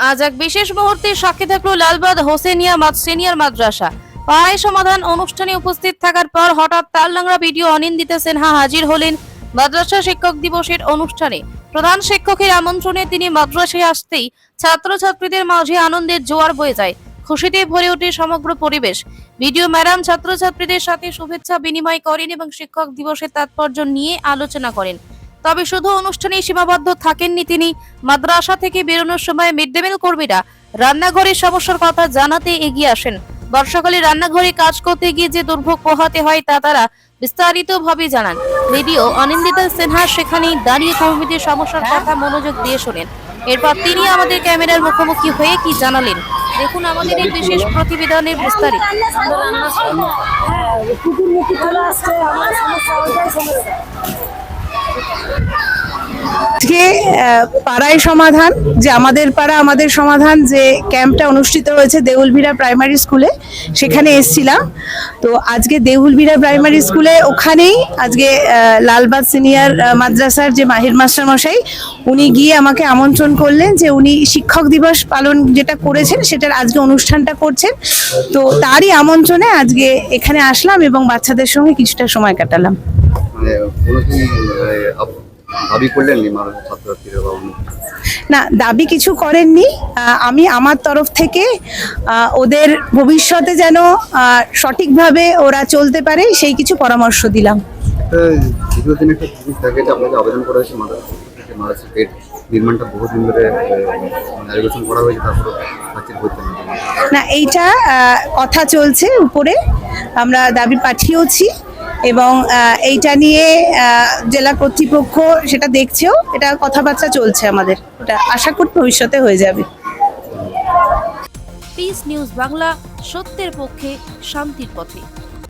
আজ এক বিশেষ মুহূর্তে সাক্ষী থাকলো লালবাদ হোসেনিয়া সিনিয়র মাদ্রাসা। পাড়ায় সমাধান অনুষ্ঠানে উপস্থিত থাকার পর হঠাৎ তালডাংরা ভিডিও অনিন্দিতা সিনহা হাজির হলেন মাদ্রাসা শিক্ষক দিবসের অনুষ্ঠানে। প্রধান শিক্ষকের আমন্ত্রণে তিনি মাদ্রাসায় আসতেই ছাত্রছাত্রীদের মাঝে আনন্দের জোয়ার বয়ে যায়। খুশিতে ভরে ওঠে সমগ্র পরিবেশ। ভিডিও ম্যাডাম ছাত্রছাত্রীদের সাথে শুভেচ্ছা বিনিময় করেন এবং শিক্ষক দিবসের তাৎপর্য নিয়ে আলোচনা করেন। তবে শুধু অনুষ্ঠানেই সীমাবদ্ধ থাকেননি তিনি। মাদ্রাসা থেকে বেরোনোর সময় মিড ডে মিল কর্মীরা রান্নাঘরের সমস্যার কথা জানাতে এগিয়ে আসেন। বর্ষাকালে রান্নাঘরে কাজ করতে গিয়ে যে দুর্ভোগ পোহাতে হয় তা তারা বিস্তারিতভাবে জানান। ভিডিও অনিন্দিতা সিনহা সেখানেই দাঁড়িয়ে কর্মীদের সমস্যার কথা মনোযোগ দিয়ে শোনেন। এরপর তিনি আমাদের ক্যামেরার মুখোমুখি হয়ে কি জানালেন, দেখুন আমাদের এই বিশেষ প্রতিবেদনের বিস্তারিত। আজকে পাড়ায় সমাধান, যে আমাদের পাড়া আমাদের সমাধান যে ক্যাম্পটা অনুষ্ঠিত হয়েছে দেউলভিড়া প্রাইমারি স্কুলে, সেখানে এসেছিলাম। তো আজকে দেউলভিড়া প্রাইমারি স্কুলে ওখানেই আজকে লালবাগ সিনিয়র মাদ্রাসার যে মাহির মাস্টার মশাই, উনি গিয়ে আমাকে আমন্ত্রণ করলেন যে উনি শিক্ষক দিবস পালন যেটা করেছেন সেটার আজকে অনুষ্ঠানটা করছেন। তো তারই আমন্ত্রণে আজকে এখানে আসলাম এবং বাচ্চাদের সঙ্গে কিছুটা সময় কাটালাম। দাবি করলেন ছাত্রছাত্রীরা? না, দাবি কিছু করেননি। আমি আমার তরফ থেকে ওদের ভবিষ্যতে যেন সঠিকভাবে ওরা চলতে পারে সেই কিছু পরামর্শ দিলাম। দীর্ঘদিন একটা জিনিস থাকে যে আপনাকে আবেদন করা হয়েছে মাদ্রাসা গেট নির্মাণটা বহুদিন ধরে অ্যালিগেশন করা হয়েছে, তারপর না, এইটা কথা চলছে উপরে, আমরা দাবি পাঠিয়েছি এবং এইটা নিয়ে জেলা কর্তৃপক্ষ সেটা দেখছেও, এটা কথাবার্তা চলছে আমাদের, ওটা আশা করি ভবিষ্যতে হয়ে যাবে। পিস নিউজ বাংলা, সত্যের পক্ষে শান্তির পথে।